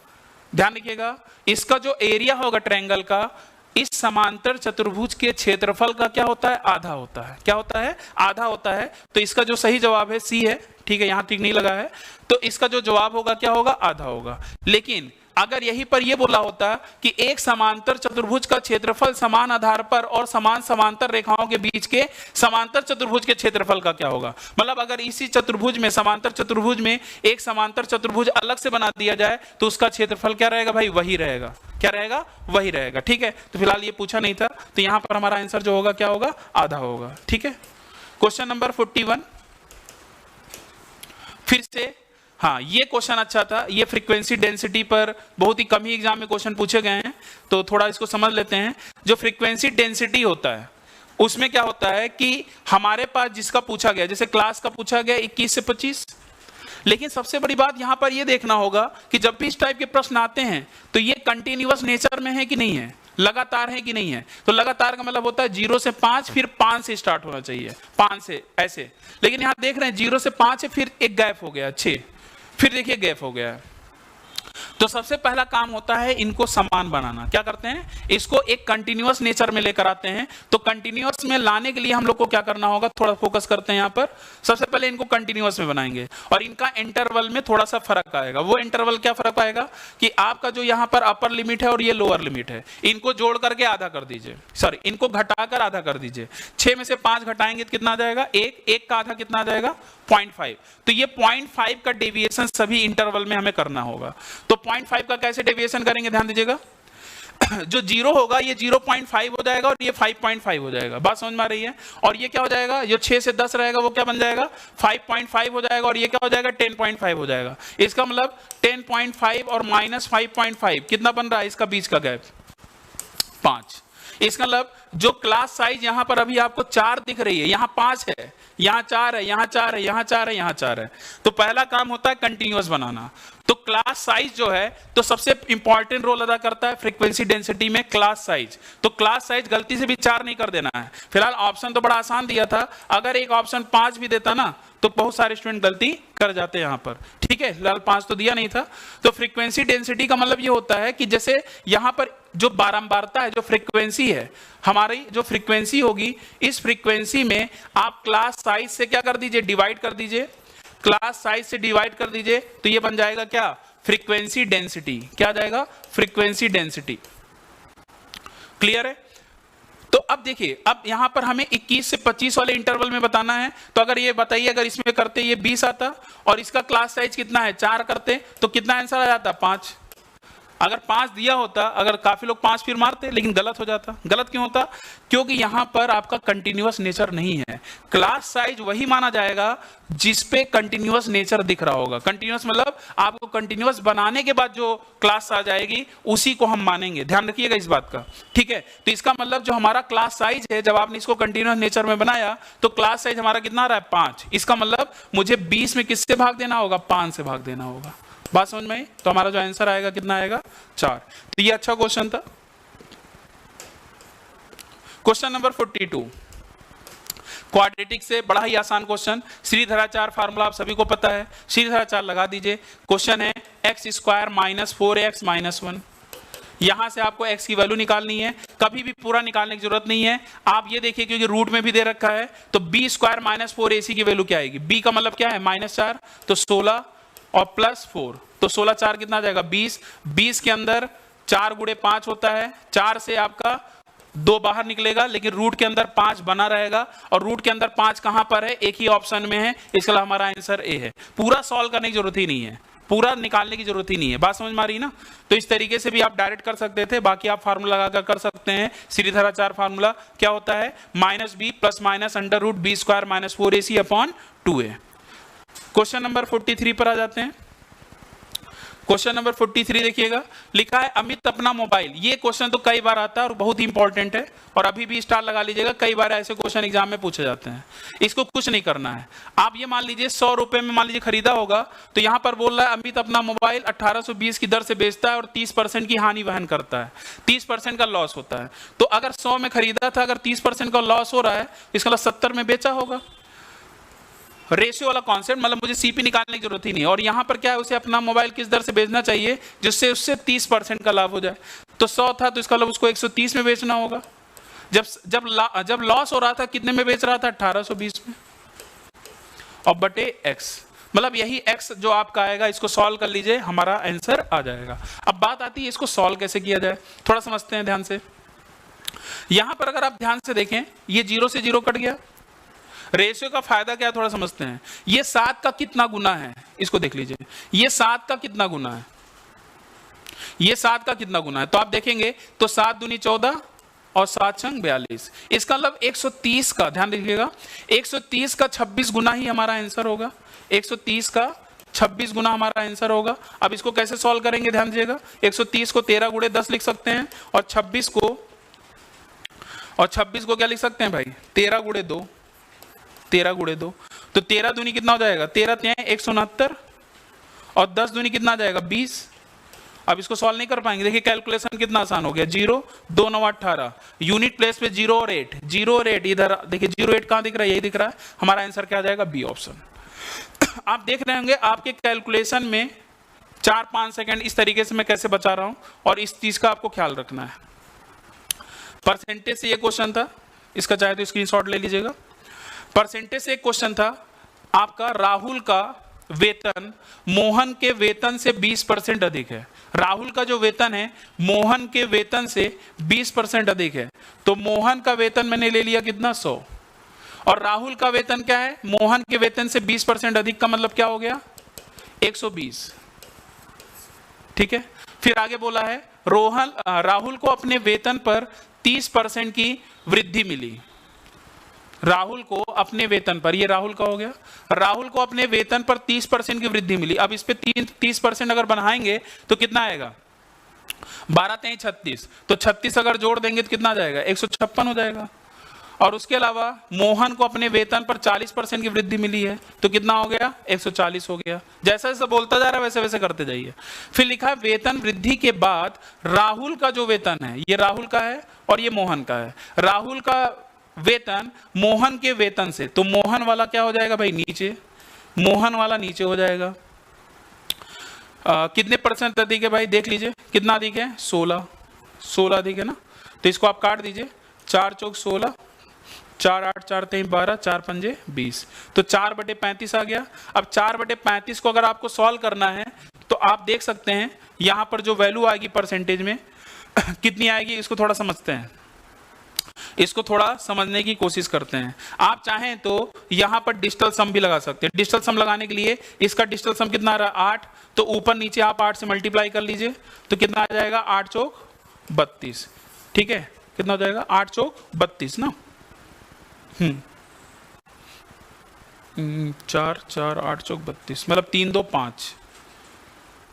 ध्यान रखिएगा, इसका जो एरिया होगा ट्रायंगल का, इस समांतर चतुर्भुज के क्षेत्रफल का क्या होता है, आधा होता है। क्या होता है, आधा होता है। तो इसका जो सही जवाब है सी है, ठीक है, यहां ठीक नहीं लगा है। तो इसका जो जवाब होगा क्या होगा, आधा होगा। लेकिन अगर यहीं पर यह बोला होता कि एक समांतर चतुर्भुज का क्षेत्रफल समान आधार पर और समान समांतर रेखाओं के बीच के समांतर चतुर्भुज के क्षेत्रफल का क्या होगा, मतलब अगर इसी चतुर्भुज में, समांतर चतुर्भुज में एक समांतर चतुर्भुज अलग से बना दिया जाए तो उसका क्षेत्रफल क्या रहेगा भाई, वही रहेगा। क्या रहेगा, वही रहेगा, ठीक है। तो फिलहाल ये पूछा नहीं था, तो यहां पर हमारा आंसर जो होगा क्या होगा, आधा होगा, ठीक है। क्वेश्चन नंबर 41 फिर से, हाँ ये क्वेश्चन अच्छा था। ये फ्रीक्वेंसी डेंसिटी पर बहुत ही कम ही एग्जाम में क्वेश्चन पूछे गए हैं, तो थोड़ा इसको समझ लेते हैं। जो फ्रीक्वेंसी डेंसिटी होता है उसमें क्या होता है कि हमारे पास जिसका पूछा गया, जैसे क्लास का पूछा गया 21 से 25, लेकिन सबसे बड़ी बात यहां पर यह देखना होगा कि जब भी इस टाइप के प्रश्न आते हैं तो ये कंटिन्यूअस नेचर में है कि नहीं है, लगातार है कि नहीं है। तो लगातार का मतलब होता है 0 से 5, फिर 5 से स्टार्ट होना चाहिए, 5 से ऐसे। लेकिन यहां देख रहे हैं 0 से 5 है, फिर एक गैप हो गया 6, फिर देखिए गैप हो गया है। तो सबसे पहला काम होता है इनको समान बनाना। क्या करते हैं, इसको एक कंटिन्यूअस नेचर में लेकर आते हैं। तो कंटिन्यूअस में लाने के लिए हम लोग को क्या करना होगा, थोड़ा फोकस करते हैं यहाँ पर। सबसे पहले इनको कंटिन्यूअस में बनाएंगे और इनका इंटरवल में थोड़ा सा फर्क आएगा। वो इंटरवल क्या फर्क आएगा कि आपका जो यहाँ पर अपर लिमिट है और ये लोअर लिमिट है, इनको जोड़ करके आधा कर दीजिए, सॉरी इनको घटाकर आधा कर दीजिए। 6 में से 5 घटाएंगे तो कितना आ जाएगा, 1 का आधा कितना आ जाएगा, 0.5। तो ये 0.5 का डेविएशन सभी इंटरवल में हमें करना होगा। तो 0.5 का कैसे डेविएशन करेंगे, ध्यान दीजिएगा। जो 0 होगा ये 0.5 हो जाएगा और ये 5.5 हो जाएगा। बात समझ में आ रही है। और ये क्या हो जाएगा, जो 6 से 10 रहेगा वो क्या बन जाएगा, 5.5 हो जाएगा। और ये क्या हो जाएगा, 10.5 हो जाएगा। इसका मतलब 10.5 और -5.5 कितना बन रहा है, इसका बीच का गैप 5। इसका मतलब जो क्लास साइज यहां पर अभी आपको 4 दिख रही है, यहां 5 है, यहां 4 है, यहां 4 है, यहां 4 है, यहां 4 है। तो पहला काम होता है कंटिन्यूअस बनाना। तो क्लास साइज जो है, तो सबसे इंपॉर्टेंट रोल अदा करता है फ्रीक्वेंसी डेंसिटी में क्लास साइज। तो क्लास साइज गलती से भी 4 नहीं कर देना है। फिलहाल ऑप्शन तो बड़ा आसान दिया था, अगर एक ऑप्शन 5 भी देता ना तो बहुत सारे स्टूडेंट गलती कर जाते हैं यहाँ पर, ठीक है। लाल 5 तो दिया नहीं था। तो फ्रीक्वेंसी डेंसिटी का मतलब ये होता है कि जैसे यहाँ पर जो बारंबारता है, जो फ्रीक्वेंसी है, हमारी जो फ्रीक्वेंसी होगी, इस फ्रीक्वेंसी में आप क्लास साइज से क्या कर दीजिए, डिवाइड कर दीजिए, क्लास साइज से डिवाइड कर दीजिए, तो ये बन जाएगा क्या, फ्रीक्वेंसी डेंसिटी। क्या आ जाएगा, फ्रीक्वेंसी डेंसिटी। क्लियर है। तो अब देखिए, अब यहां पर हमें 21 से 25 वाले इंटरवल में बताना है। तो अगर ये बताइए, अगर इसमें करते ये 20 आता और इसका क्लास साइज कितना है 4 करते, तो कितना आंसर आ जाता, 5। अगर 5 दिया होता, अगर काफी लोग 5 फिर मारते, लेकिन गलत हो जाता। गलत क्यों होता, क्योंकि यहां पर आपका कंटिन्यूअस नेचर नहीं है। क्लास साइज वही माना जाएगा जिस पे कंटिन्यूअस नेचर दिख रहा होगा। कंटिन्यूअस मतलब आपको कंटिन्यूअस बनाने के बाद जो क्लास आ जाएगी उसी को हम मानेंगे, ध्यान रखिएगा इस बात का, ठीक है। तो इसका मतलब जो हमारा क्लास साइज है, जब आपने इसको कंटिन्यूअस नेचर में बनाया तो क्लास साइज हमारा कितना आ रहा है, 5। इसका मतलब मुझे 20 में किससे भाग देना होगा, 5 से भाग देना होगा। बात समझ में आई। तो हमारा जो आंसर आएगा कितना आएगा, 4। तो ये अच्छा क्वेश्चन था। क्वेश्चन नंबर 42, क्वाड्रेटिक से बड़ा ही आसान क्वेश्चन। श्रीधराचार्य फार्मूला आप सभी को पता है, श्रीधराचार्य लगा दीजिए। क्वेश्चन है x² - 4x - 1। यहां से आपको x की वैल्यू निकालनी है। कभी भी पूरा निकालने की जरूरत नहीं है। आप ये देखिए, क्योंकि रूट में भी दे रखा है, तो b² - 4ac की वैल्यू क्या आएगी, b का मतलब क्या है, -4, तो 16 और +4, तो 16 4 कितना आ जाएगा, 20। 20 के अंदर 4 × 5 होता है, 4 से आपका 2 बाहर निकलेगा, लेकिन रूट के अंदर 5 बना रहेगा। और रूट के अंदर 5 कहां पर है, एक ही ऑप्शन में है, इसके लिए हमारा आंसर ए है। पूरा सॉल्व करने की जरूरत ही नहीं है, पूरा निकालने की जरूरत ही नहीं है। बात समझ में आ रही है ना। तो इस तरीके से भी आप डायरेक्ट कर सकते थे, बाकी आप फार्मूला लगाकर कर सकते हैं। श्रीधराचार्य फार्मूला क्या होता है, -b ± √b² - 4ac/2a। Question number 43 पर आ जाते हैं। क्वेश्चन नंबर 43 देखिएगा, लिखा है अमित अपना मोबाइल। ये क्वेश्चन तो कई बार आता है और बहुत ही इंपॉर्टेंट है, और अभी भी स्टार लगा लीजिएगा, कई बार ऐसे क्वेश्चन एग्जाम में पूछे जाते हैं। इसको कुछ नहीं करना है। आप ये मान लीजिए 100 रुपए में मान लीजिए खरीदा होगा, तो यहां पर बोल रहा है अमित अपना मोबाइल 1820 की दर से बेचता है और 30% की हानि वहन करता है, 30% का लॉस होता है। तो अगर 100 में खरीदा था, अगर 30% का लॉस हो रहा है, इसका मतलब 70 में बेचा होगा। रेशियो वाला कॉन्सेप्ट, मतलब मुझे सीपी निकालने की जरूरत ही नहीं है। और यहां पर क्या है, उसे अपना मोबाइल किस दर से बेचना चाहिए जिससे उससे 30% का लाभ हो जाए। तो 100 था, तो इसका मतलब उसको 130 में बेचना होगा। जब लॉस हो रहा था, कितने में बेच रहा था, 1820 में, और बटे x, मतलब यही x जो आपका आएगा। इसको सॉल्व कर लीजिए, हमारा आंसर आ जाएगा। अब बात आती है इसको सॉल्व कैसे किया जाए, थोड़ा समझते हैं ध्यान से। यहां पर अगर आप ध्यान से देखें, ये 0 से 0 कट गया। रेशियो का फायदा क्या है, थोड़ा समझते हैं। ये 7 का कितना गुना है, इसको देख लीजिए। ये 7 का कितना गुना है, ये 7 का कितना गुना है, तो आप देखेंगे तो 7 दूनी 14 और 7 छंग 42। इसका मतलब 130 का, ध्यान रखिएगा, 130 का 26 गुना ही हमारा आंसर होगा। 130 का 26 गुना हमारा आंसर होगा। अब इसको कैसे सॉल्व करेंगे, ध्यान दीजिएगा। 130 को 13 × 10 लिख सकते हैं, और 26 को क्या लिख सकते हैं भाई, 13 × 2, 13 × 2। तो 13 दूनी कितना हो जाएगा, 13 × 169, और 10 दूनी कितना आ जाएगा, 20। अब इसको सॉल्व नहीं कर पाएंगे, देखिए कैलकुलेशन कितना आसान हो गया। 0 2 9 18, यूनिट प्लेस पे 0 और 8, 0 और 8 इधर देखिए, 0 8 कहां दिख रहा है, यही दिख रहा है। हमारा आंसर क्या आ जाएगा, बी ऑप्शन। आप देख रहे होंगे आपके कैलकुलेशन में 4-5 सेकंड इस तरीके से मैं कैसे बचा रहा हूं, और इस चीज का आपको ख्याल रखना है। परसेंटेज से ये क्वेश्चन था, इसका चाहे तो स्क्रीनशॉट ले लीजिएगा। परसेंटेज से एक क्वेश्चन था आपका, राहुल का वेतन मोहन के वेतन से 20% अधिक है। राहुल का जो वेतन है मोहन के वेतन से 20% अधिक है। तो मोहन का वेतन मैंने ले लिया कितना, 100, और राहुल का वेतन क्या है, मोहन के वेतन से 20% अधिक का मतलब क्या हो गया, 120। ठीक है। फिर आगे बोला है राहुल को अपने वेतन पर 30% की वृद्धि मिली। राहुल को अपने वेतन पर, ये राहुल का हो गया, राहुल को अपने वेतन पर 30% की वृद्धि मिली। अब इस पे 30% अगर बढ़ाएंगे तो कितना आएगा, 12 3 36, तो 36 अगर जोड़ देंगे तो कितना आ जाएगा, 156 हो जाएगा। और उसके अलावा मोहन को अपने वेतन पर 40% की वृद्धि मिली है, तो कितना हो गया, 140 हो गया। जैसा जैसा बोलता जा रहा है वैसे वैसे करते जाइए। फिर लिखा है वेतन वृद्धि के बाद राहुल का जो वेतन है, ये राहुल का है और ये मोहन का है। राहुल का वेतन मोहन के वेतन से, तो मोहन वाला क्या हो जाएगा भाई नीचे, मोहन वाला नीचे हो जाएगा। कितने परसेंट अधिक है भाई, देख लीजिए कितना अधिक है, 16 अधिक है ना। तो इसको आप काट दीजिए, 4 चौक 16, 4 8 4 3 12, 4 पंजे 20, तो 4/35 आ गया। अब 4/35 को अगर आपको सॉल्व करना है तो आप देख सकते हैं यहां पर जो वैल्यू आएगी परसेंटेज में कितनी आएगी, इसको थोड़ा समझते हैं, इसको थोड़ा समझने की कोशिश करते हैं। आप चाहें तो यहां पर डिजिटल सम भी लगा सकते हैं। डिजिटल सम लगाने के लिए इसका डिजिटल सम कितना आ रहा है, 8, तो ऊपर नीचे आप 8 से मल्टीप्लाई कर लीजिए, तो कितना आ जाएगा, 8 चौक 32। ठीक है, कितना हो जाएगा, 8 चौक 32 ना। 4 4 8 चौक 32, मतलब 3 2 5।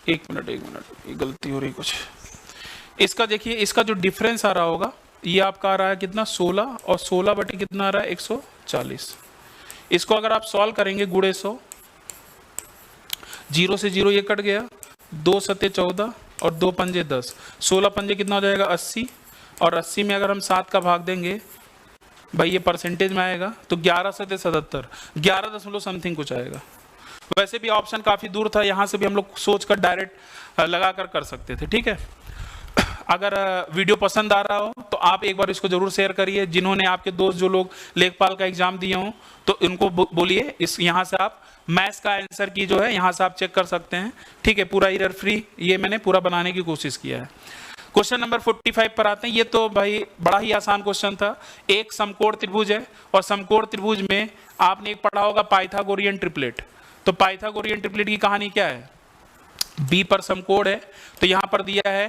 एक मिनट ये गलती हो रही कुछ। इसका देखिए, इसका जो डिफरेंस आ रहा होगा ये आपका आ रहा है कितना, 16, और 16 बटे कितना आ रहा है, 140। इसको अगर आप सॉल्व करेंगे, गुणे 100, 0 से 0 ये कट गया, 2 सत्ते 14 और 2 पंजे 10, 16 पंजे कितना हो जाएगा, 80, और 80 में अगर हम 7 का भाग देंगे भाई ये परसेंटेज में आएगा, तो 11 सत्ते 77, 11 दशमलव समथिंग कुछ आएगा। वैसे भी ऑप्शन काफ़ी दूर था, यहाँ से भी हम लोग सोच कर डायरेक्ट लगा कर सकते थे। ठीक है, अगर वीडियो पसंद आ रहा हो तो आप एक बार इसको जरूर शेयर करिए। जिन्होंने आपके दोस्त जो लोग लेखपाल का एग्जाम दिए हों तो इनको बोलिए, इस यहाँ से आप मैथ्स का आंसर की जो है यहाँ से आप चेक कर सकते हैं। ठीक है, पूरा एरर फ्री ये मैंने पूरा बनाने की कोशिश किया है। क्वेश्चन नंबर 45 पर आते हैं। ये तो भाई बड़ा ही आसान क्वेश्चन था। एक समकोण त्रिभुज है और समकोण त्रिभुज में आपने एक पढ़ा होगा पाइथागोरियन ट्रिपलेट। तो पाइथागोरियन ट्रिपलेट की कहानी क्या है, बी पर समकोण है, तो यहां पर दिया है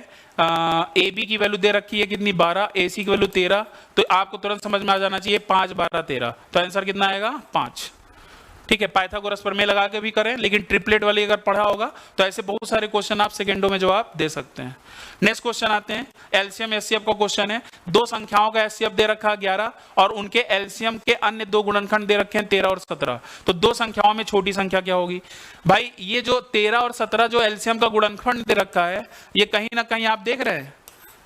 ए बी की वैल्यू दे रखी है कितनी, 12, ए सी की वैल्यू 13, तो आपको तुरंत समझ में आ जाना चाहिए 5 12 13, तो आंसर कितना आएगा, 5। ठीक है, पाइथागोरस पर में लगा के भी करें, लेकिन ट्रिपलेट वाली अगर पढ़ा होगा तो ऐसे बहुत सारे क्वेश्चन आप सेकंडों में जवाब दे सकते हैं। नेक्स्ट क्वेश्चन आते हैं, एलसीएम एचसीएफ का क्वेश्चन है। दो संख्याओं का एचसीएफ दे रखा है 11 और उनके एलसीएम के अन्य दो गुणनखंड दे रखे हैं 13 और 17। तो दो संख्याओं में छोटी संख्या क्या होगी भाई, ये जो 13 और 17 जो एलसीएम का गुणनखंड दे रखा है, ये कहीं ना कहीं आप देख रहे हैं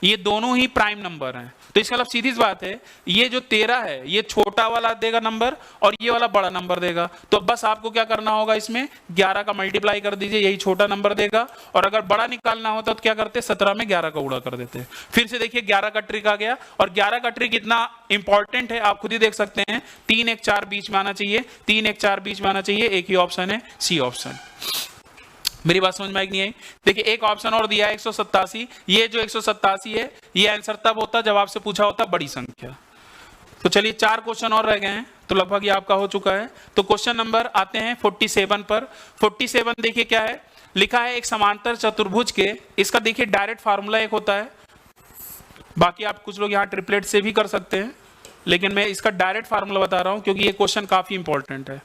ये दोनों ही प्राइम नंबर हैं। तो इसका मतलब सीधी सी बात है, ये जो 13 है ये छोटा वाला देगा नंबर और ये वाला बड़ा नंबर देगा। तो बस आपको क्या करना होगा, इसमें 11 का मल्टीप्लाई कर दीजिए, यही छोटा नंबर देगा। और अगर बड़ा निकालना होता तो क्या करते, 17 में 11 का गुणा कर देते। फिर से देखिए 11 का ट्रिक आ गया, और 11 का ट्रिक इतना इंपॉर्टेंट है आप खुद ही देख सकते हैं। 3 1 4 बीच में आना चाहिए, 3 1 4 बीच में आना चाहिए, एक ही ऑप्शन है सी ऑप्शन। मेरी बात समझ में आई नहीं आई? देखिए एक ऑप्शन और दिया है 187। ये जो 187 है ये आंसर तब होता जब आपसे पूछा होता बड़ी संख्या। तो चलिए 4 क्वेश्चन और रह गए हैं, तो लगभग ये आपका हो चुका है। तो क्वेश्चन नंबर आते हैं 47 पर। 47 देखिए क्या है लिखा है, एक समांतर चतुर्भुज के, इसका देखिए डायरेक्ट फार्मूला एक होता है, बाकी आप कुछ लोग यहाँ ट्रिपलेट से भी कर सकते हैं, लेकिन मैं इसका डायरेक्ट फार्मूला बता रहा हूं क्योंकि ये क्वेश्चन काफी इंपॉर्टेंट है।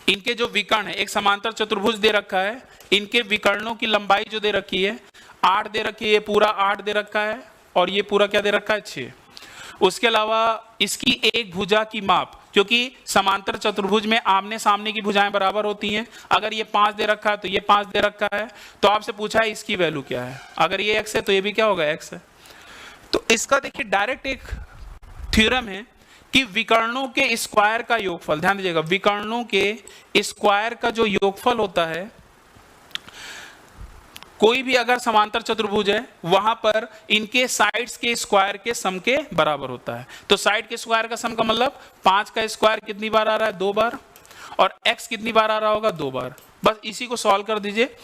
इनके जो विकर्ण है, एक समांतर चतुर्भुज दे रखा है, इनके विकर्णों की लंबाई जो दे रखी है 8 दे रखी है, पूरा 8 दे रखा है, और ये पूरा क्या दे रखा है 6। उसके अलावा इसकी एक भुजा की माप, क्योंकि समांतर चतुर्भुज में आमने सामने की भुजाएं बराबर होती हैं, अगर ये 5 दे रखा है तो ये 5 दे रखा है, तो आपसे पूछा है इसकी वैल्यू क्या है। अगर ये x है तो ये भी क्या होगा, x है। तो इसका देखिए डायरेक्ट एक थ्योरम है कि विकर्णों के स्क्वायर का योगफल, ध्यान दीजिएगा, विकर्णों के स्क्वायर का जो योगफल होता है, कोई भी अगर समांतर चतुर्भुज है वहां पर इनके साइड्स के स्क्वायर के सम के बराबर होता है। तो साइड के स्क्वायर का सम का मतलब 5 का स्क्वायर कितनी बार आ रहा है, 2 बार, और x कितनी बार आ रहा होगा, 2 बार। बस इसी को सॉल्व कर दीजिए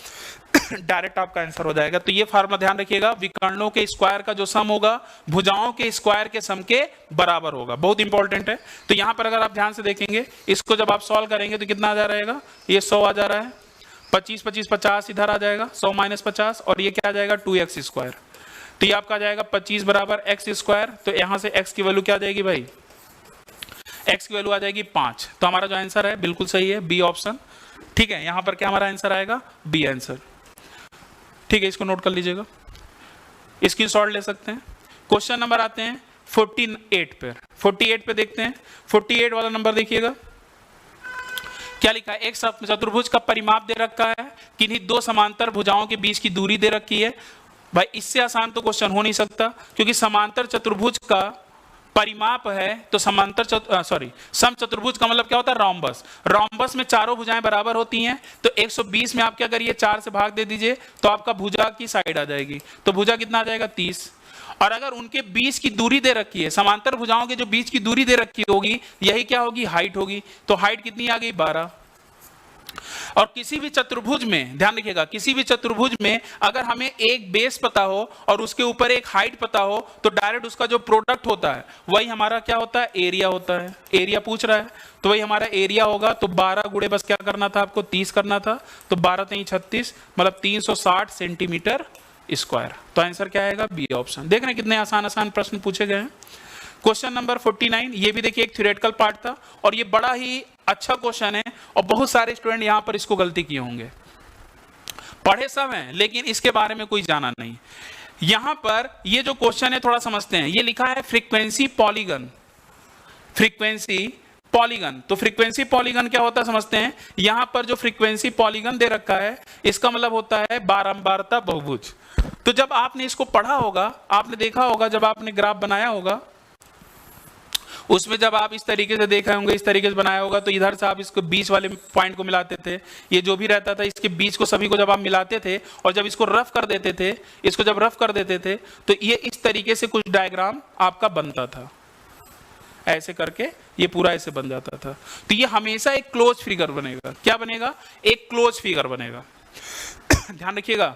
डायरेक्ट आपका आंसर हो जाएगा। तो ये फार्मूला ध्यान रखिएगा, विकर्णों के स्क्वायर का जो सम होगा भुजाओं के स्क्वायर के सम के बराबर होगा, बहुत इंपॉर्टेंट है। तो यहां पर अगर आप ध्यान से देखेंगे, इसको जब आप सॉल्व करेंगे तो कितना आ जा रहेगा, ये 100 आ जा रहा है, 25 25 50 इधर आ जाएगा, 100 - 50, और ये क्या आ जाएगा 2x स्क्वायर। तो ये आपका आ जाएगा 25 बराबर x स्क्वायर। तो यहां से x की वैल्यू क्या आ जाएगी भाई, x की वैल्यू आ जाएगी 5। तो हमारा जो आंसर है बिल्कुल सही है, बी ऑप्शन। ठीक है, यहां पर क्या हमारा आंसर आएगा, बी आंसर। ठीक है, इसको नोट कर लीजिएगा, स्क्रीनशॉट ले सकते हैं। क्वेश्चन नंबर आते हैं 48 पर। 48 पे देखते हैं, 48 वाला नंबर देखिएगा क्या लिखा है, एक चतुर्भुज का परिमाप दे रखा है, किन्हीं दो समांतर भुजाओं के बीच की दूरी दे रखी है। भाई इससे आसान तो क्वेश्चन हो नहीं सकता, क्योंकि समांतर चतुर्भुज का परिमाप है तो समांतर समचतुर्भुज का मतलब क्या होता है? रोम्बस। रोम्बस में चारों भुजाएं बराबर होती हैं, तो 120 में आप क्या करिए, 4 से भाग दे दीजिए, तो आपका भुजा की साइड आ जाएगी। तो भुजा कितना आ जाएगा? 30। और अगर उनके बीच की दूरी दे रखी है, समांतर भुजाओं के जो बीच की दूरी दे रखी होगी, यही क्या होगी? हाइट होगी। तो हाइट कितनी आ गई? 12। और किसी भी चतुर्भुज में ध्यान रखिएगा, किसी भी चतुर्भुज में अगर हमें एक बेस पता हो और उसके ऊपर एक हाइट पता हो, तो डायरेक्ट उसका जो प्रोडक्ट होता है वही हमारा क्या होता है? एरिया होता है। एरिया पूछ रहा है तो वही हमारा एरिया होगा। तो 12 गुणे बस क्या करना था आपको? 30 करना था। तो 12 3 36 मतलब 360 सेंटीमीटर स्क्वायर। तो आंसर क्या आएगा? B option. देख रहे हैं कितने आसान आसान प्रश्न पूछे गए हैं। क्वेश्चन नंबर 49, ये भी देखिए एक थ्योरेटिकल पार्ट था और ये बड़ा ही अच्छा क्वेश्चन है और बहुत सारे स्टूडेंट यहां पर इसको गलती किए होंगे। पढ़े सब हैं लेकिन इसके बारे में कोई जाना नहीं। यहां पर ये जो क्वेश्चन है थोड़ा समझते हैं। ये लिखा है फ्रीक्वेंसी पॉलीगन। फ्रीक्वेंसी पॉलीगन, तो फ्रीक्वेंसी पॉलीगन क्या होता है समझते हैं। यहां पर जो फ्रीक्वेंसी पॉलीगन दे रखा है इसका मतलब होता है बारंबारता बहुभुज। तो जब आपने इसको पढ़ा होगा, आपने देखा होगा, जब आपने ग्राफ बनाया होगा उसमें जब आप इस तरीके से देख रहे होंगे, इस तरीके से बनाया होगा, तो इधर से आप इसको बीच वाले पॉइंट को मिलाते थे। ये जो भी रहता था इसके बीच को सभी को जब आप मिलाते थे और जब इसको रफ कर देते थे, इसको जब रफ कर देते थे तो ये इस तरीके से कुछ डायग्राम आपका बनता था। ऐसे करके ये पूरा ऐसे बन जाता था। तो ये हमेशा एक क्लोज फिगर बनेगा। क्या बनेगा? एक क्लोज फिगर बनेगा। ध्यान रखिएगा,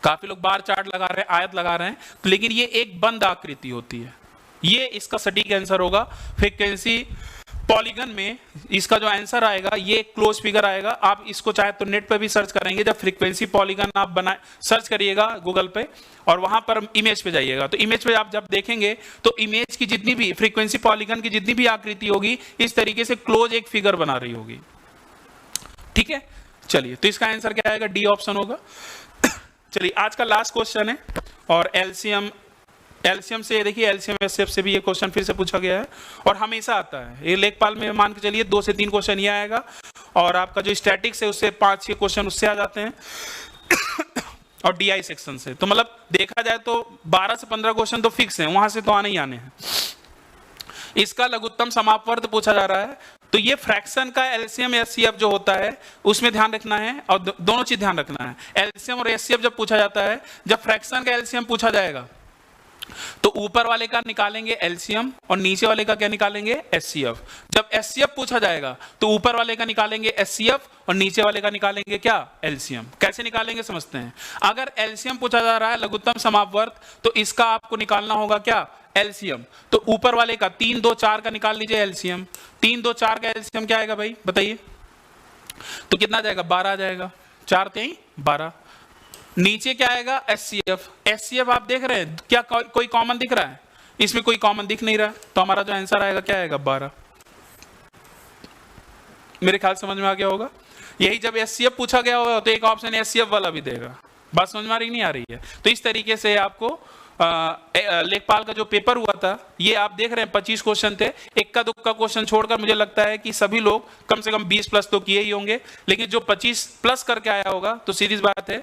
काफी लोग बार चार्ट लगा रहे हैं, आयत लगा रहे हैं, तो लेकिन ये एक बंद आकृति होती है। ये इसका सटीक आंसर होगा। फ्रीक्वेंसी पॉलीगन में इसका जो आंसर आएगा ये क्लोज फिगर आएगा। आप इसको चाहे तो नेट पे भी सर्च करेंगे, जब फ्रीक्वेंसी पॉलीगन आप बनाए सर्च करिएगा गूगल पे और वहां पर इमेज पे जाइएगा, तो इमेज पे आप जब देखेंगे तो इमेज की जितनी भी फ्रीक्वेंसी पॉलीगन की जितनी भी आकृति होगी इस तरीके से क्लोज एक फिगर बना रही होगी। ठीक है, चलिए, तो इसका आंसर क्या आएगा? डी ऑप्शन होगा। चलिए, आज का लास्ट क्वेश्चन है और एलसीएम से देखिए, एलसीएम एसएफ से भी ये क्वेश्चन फिर से पूछा गया है और हमेशा आता है। ये लेखपाल में मान के चलिए 2 से 3 क्वेश्चन ये आएगा और आपका जो स्टैटिक्स है उससे 5-6 क्वेश्चन उससे आ जाते हैं और डीआई सेक्शन से। तो मतलब देखा जाए तो 12 से 15 क्वेश्चन तो फिक्स हैं, वहां से तो आने ही आने हैं। इसका लघुत्तम समापवर्त पूछा जा रहा है, तो ये फ्रैक्शन का एलसीएम एचसीएफ जो होता है उसमें ध्यान रखना है और दोनों चीज ध्यान रखना है। एलसीएम और एचसीएफ जब पूछा जाता है, जब फ्रैक्शन का एलसीएम पूछा जाएगा तो ऊपर वाले का निकालेंगे एलसीएम और नीचे वाले का क्या निकालेंगे? एचसीएफ। जब एचसीएफ पूछा जाएगा तो ऊपर वाले का निकालेंगे एचसीएफ और नीचे वाले का निकालेंगे क्या? एलसीएम। कैसे निकालेंगे समझते हैं। अगर एलसीएम पूछा जा रहा है लघुत्तम समापवर्त, तो इसका आपको निकालना होगा क्या? एलसीएम। तो ऊपर वाले का 3 2 4 का निकाल लीजिए एलसीएम। 3 2 4 का एलसीएम क्या आएगा भाई बताइए? तो कितना जाएगा? 12 आ जाएगा। 4 3 12। नीचे क्या आएगा? एचसीएफ। एचसीएफ आप देख रहे हैं क्या कोई कॉमन दिख रहा है? इसमें कोई कॉमन दिख नहीं रहा, तो हमारा जो आंसर आएगा क्या आएगा? 12। मेरे ख्याल समझ में आ गया होगा। यही जब एचसीएफ पूछा गया होगा तो एक ऑप्शन एचसीएफ वाला भी देगा। बात समझ में आ रही नहीं आ रही है? तो इस तरीके से आपको लेखपाल का जो पेपर हुआ था, ये आप देख रहे हैं 25 क्वेश्चन थे। इक्का दुक्का क्वेश्चन छोड़कर मुझे लगता है कि सभी लोग कम से कम 20 प्लस तो किए ही होंगे, लेकिन जो 25 प्लस करके आया होगा तो सीधी बात है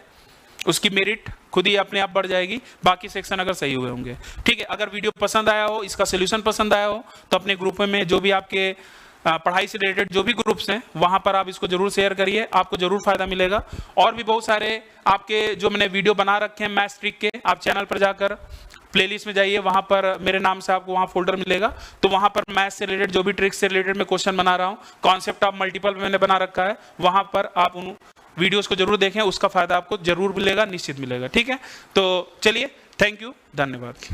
उसकी मेरिट खुद ही अपने आप बढ़ जाएगी, बाकी सेक्शन अगर सही हुए होंगे। ठीक है, अगर वीडियो पसंद आया हो, इसका सोल्यूशन पसंद आया हो, तो अपने ग्रुप में जो भी आपके पढ़ाई से रिलेटेड जो भी ग्रुप्स हैं वहां पर आप इसको जरूर शेयर करिए, आपको जरूर फायदा मिलेगा। और भी बहुत सारे आपके जो मैंने वीडियो बना रखे हैं मैथ्स ट्रिक के, आप चैनल पर जाकर प्लेलिस्ट में जाइए, वहां पर मेरे नाम से आपको वहां फोल्डर मिलेगा, तो वहां पर मैथ्स से रिलेटेड जो भी ट्रिक्स से रिलेटेड मैं क्वेश्चन बना रहा हूँ, कॉन्सेप्ट ऑफ मल्टीपल मैंने बना रखा है, वहां पर आप उन वीडियोस को जरूर देखें, उसका फायदा आपको जरूर मिलेगा, निश्चित मिलेगा। ठीक है, तो चलिए, थैंक यू, धन्यवाद।